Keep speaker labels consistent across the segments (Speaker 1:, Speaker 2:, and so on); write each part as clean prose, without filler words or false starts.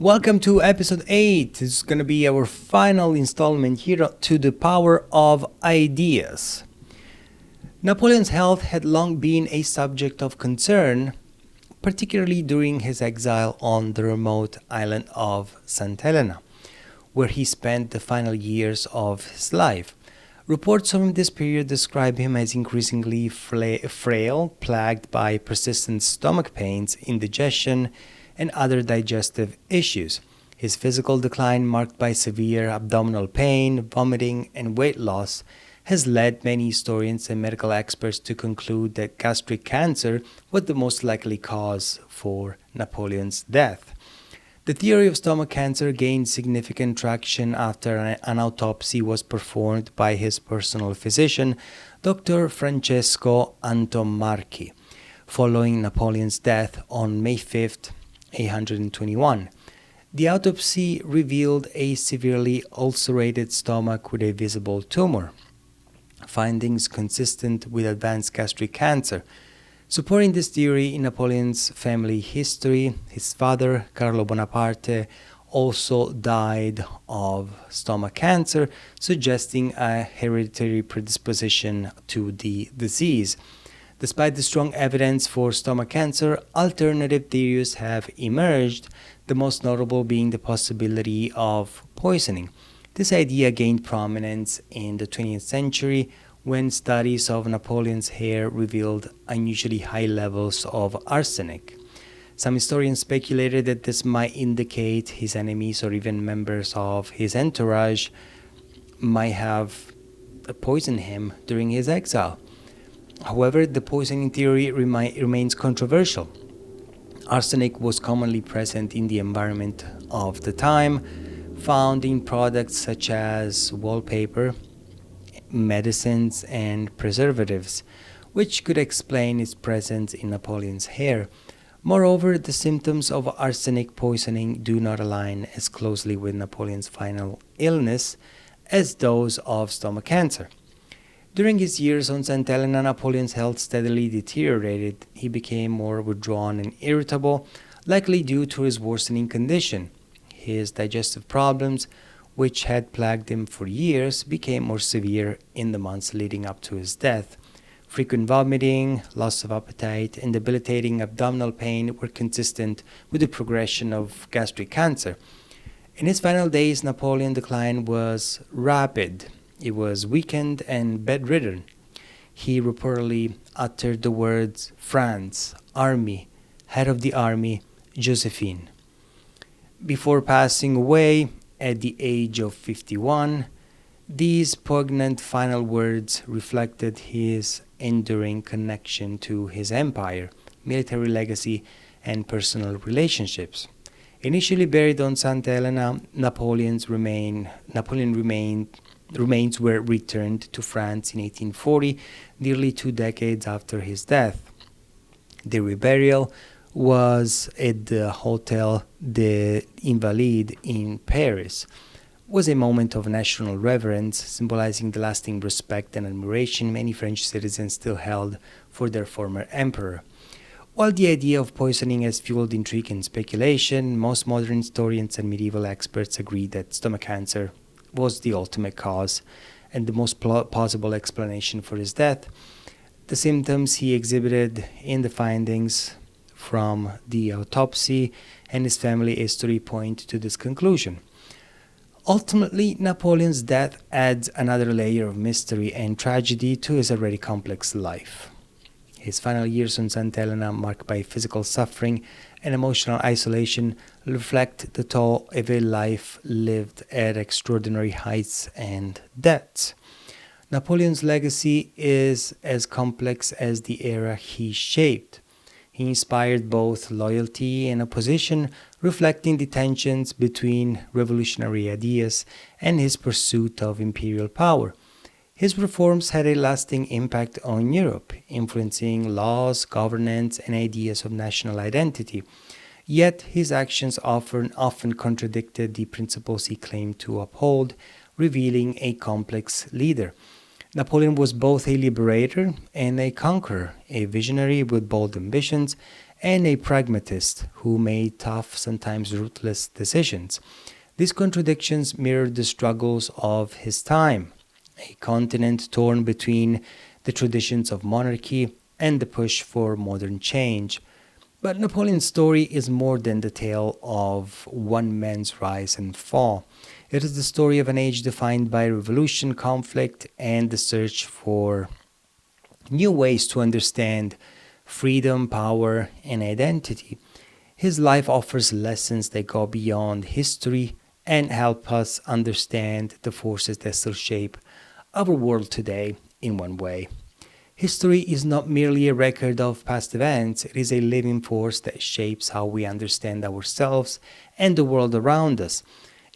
Speaker 1: Welcome to episode 8. This is going to be our final installment here to the power of ideas. Napoleon's health had long been a subject of concern, particularly during his exile on the remote island of Saint Helena, where he spent the final years of his life. Reports from this period describe him as increasingly frail, plagued by persistent stomach pains, indigestion, and other digestive issues. His physical decline, marked by severe abdominal pain, vomiting, and weight loss, has led many historians and medical experts to conclude that gastric cancer was the most likely cause for Napoleon's death. The theory of stomach cancer gained significant traction after an autopsy was performed by his personal physician, Dr. Francesco Antomarchi, following Napoleon's death on May 5th, 821. The autopsy revealed a severely ulcerated stomach with a visible tumor, findings consistent with advanced gastric cancer. Supporting this theory in Napoleon's family history, his father, Carlo Bonaparte, also died of stomach cancer, suggesting a hereditary predisposition to the disease. Despite the strong evidence for stomach cancer, alternative theories have emerged, the most notable being the possibility of poisoning. This idea gained prominence in the 20th century when studies of Napoleon's hair revealed unusually high levels of arsenic. Some historians speculated that this might indicate his enemies or even members of his entourage might have poisoned him during his exile. However, the poisoning theory remains controversial. Arsenic was commonly present in the environment of the time, found in products such as wallpaper, medicines, and preservatives, which could explain its presence in Napoleon's hair. Moreover, the symptoms of arsenic poisoning do not align as closely with Napoleon's final illness as those of stomach cancer. During his years on St. Helena, Napoleon's health steadily deteriorated. He became more withdrawn and irritable, likely due to his worsening condition. His digestive problems, which had plagued him for years, became more severe in the months leading up to his death. Frequent vomiting, loss of appetite, and debilitating abdominal pain were consistent with the progression of gastric cancer. In his final days, Napoleon's decline was rapid. He was weakened and bedridden. He reportedly uttered the words France, Army, Head of the Army, Josephine. Before passing away at the age of 51, these poignant final words reflected his enduring connection to his empire, military legacy, and personal relationships. Initially buried on St. Helena, Napoleon's remains were returned to France in 1840, nearly 2 decades after his death. The reburial was at the Hotel des Invalides in Paris. It was a moment of national reverence, symbolizing the lasting respect and admiration many French citizens still held for their former emperor. While the idea of poisoning has fueled intrigue and speculation, most modern historians and medieval experts agree that stomach cancer was the ultimate cause and the most plausible explanation for his death. The symptoms he exhibited in the findings from the autopsy and his family history point to this conclusion. Ultimately, Napoleon's death adds another layer of mystery and tragedy to his already complex life. His final years on St. Helena, marked by physical suffering and emotional isolation, reflect the toll of a life lived at extraordinary heights and depths. Napoleon's legacy is as complex as the era he shaped. He inspired both loyalty and opposition, reflecting the tensions between revolutionary ideas and his pursuit of imperial power. His reforms had a lasting impact on Europe, influencing laws, governance, and ideas of national identity. Yet his actions often contradicted the principles he claimed to uphold, revealing a complex leader. Napoleon was both a liberator and a conqueror, a visionary with bold ambitions, and a pragmatist who made tough, sometimes ruthless decisions. These contradictions mirror the struggles of his time, a continent torn between the traditions of monarchy and the push for modern change. But Napoleon's story is more than the tale of one man's rise and fall. It is the story of an age defined by revolution, conflict, and the search for new ways to understand freedom, power, and identity. His life offers lessons that go beyond history and help us understand the forces that still shape our world today in one way. History is not merely a record of past events, it is a living force that shapes how we understand ourselves and the world around us.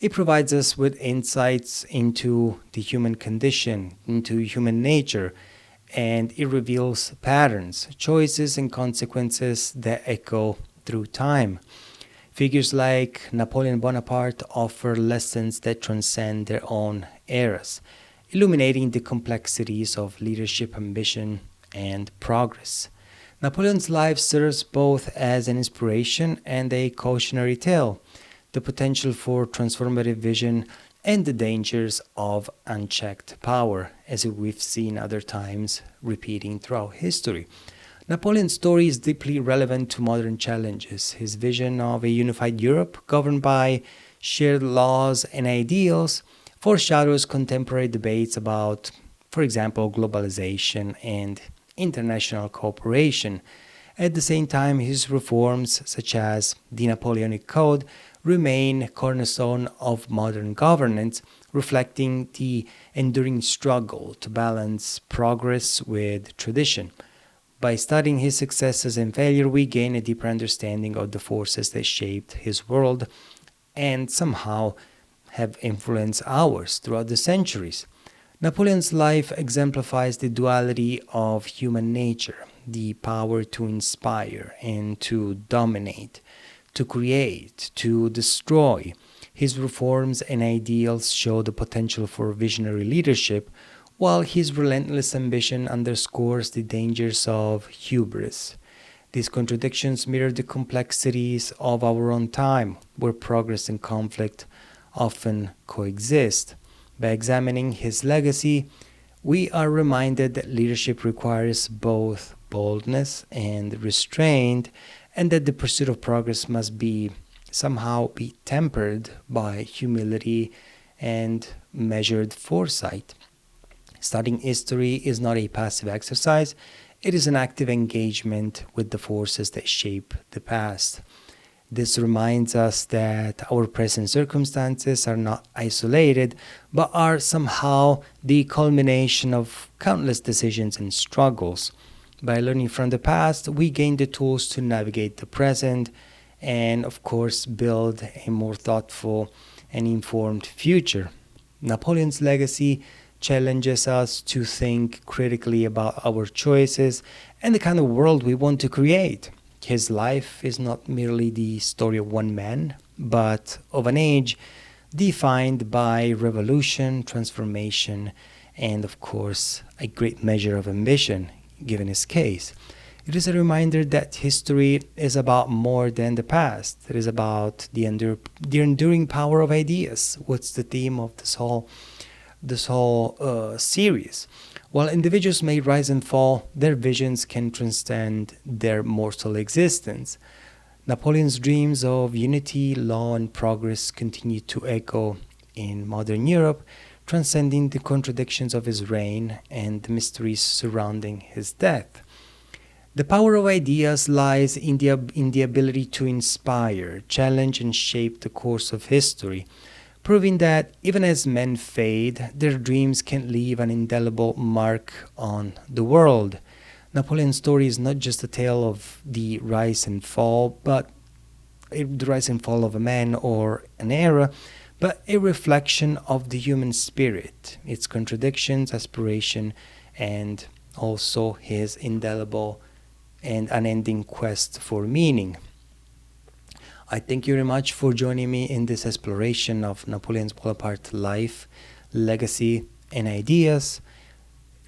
Speaker 1: It provides us with insights into the human condition, into human nature, and it reveals patterns, choices, and consequences that echo through time. Figures like Napoleon Bonaparte offer lessons that transcend their own eras, illuminating the complexities of leadership, ambition, and progress. Napoleon's life serves both as an inspiration and a cautionary tale, the potential for transformative vision and the dangers of unchecked power, as we've seen other times repeating throughout history. Napoleon's story is deeply relevant to modern challenges. His vision of a unified Europe governed by shared laws and ideals foreshadows contemporary debates about, for example, globalization and international cooperation. At the same time, his reforms, such as the Napoleonic Code, remain a cornerstone of modern governance, reflecting the enduring struggle to balance progress with tradition. By studying his successes and failure, we gain a deeper understanding of the forces that shaped his world and somehow have influenced ours throughout the centuries. Napoleon's life exemplifies the duality of human nature, the power to inspire and to dominate, to create, to destroy. His reforms and ideals show the potential for visionary leadership, while his relentless ambition underscores the dangers of hubris. These contradictions mirror the complexities of our own time, where progress and conflict often coexist. By examining his legacy, we are reminded that leadership requires both boldness and restraint, and that the pursuit of progress must be somehow be tempered by humility and measured foresight. Studying history is not a passive exercise, it is an active engagement with the forces that shape the past. This reminds us that our present circumstances are not isolated, but are somehow the culmination of countless decisions and struggles. By learning from the past, we gain the tools to navigate the present and, of course, build a more thoughtful and informed future. Napoleon's legacy challenges us to think critically about our choices and the kind of world we want to create. His life is not merely the story of one man, but of an age defined by revolution, transformation, and of course, a great measure of ambition, given his case. It is a reminder that history is about more than the past. It is about the enduring power of ideas. What's the theme of this whole series? While individuals may rise and fall, their visions can transcend their mortal existence. Napoleon's dreams of unity, law, and progress continue to echo in modern Europe, transcending the contradictions of his reign and the mysteries surrounding his death. The power of ideas lies in the ability to inspire, challenge, and shape the course of history, proving that even as men fade, their dreams can leave an indelible mark on the world. Napoleon's story is not just a tale of the rise and fall, but the rise and fall of a man or an era, but a reflection of the human spirit, its contradictions, aspiration, and also his indelible and unending quest for meaning. I thank you very much for joining me in this exploration of Napoleon Bonaparte's life, legacy, and ideas.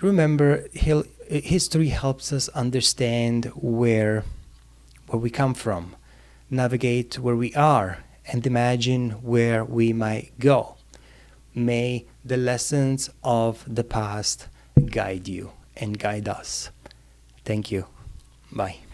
Speaker 1: Remember, history helps us understand where where we come from, navigate where we are, and imagine where we might go. May the lessons of the past guide you and guide us. Thank you. Bye.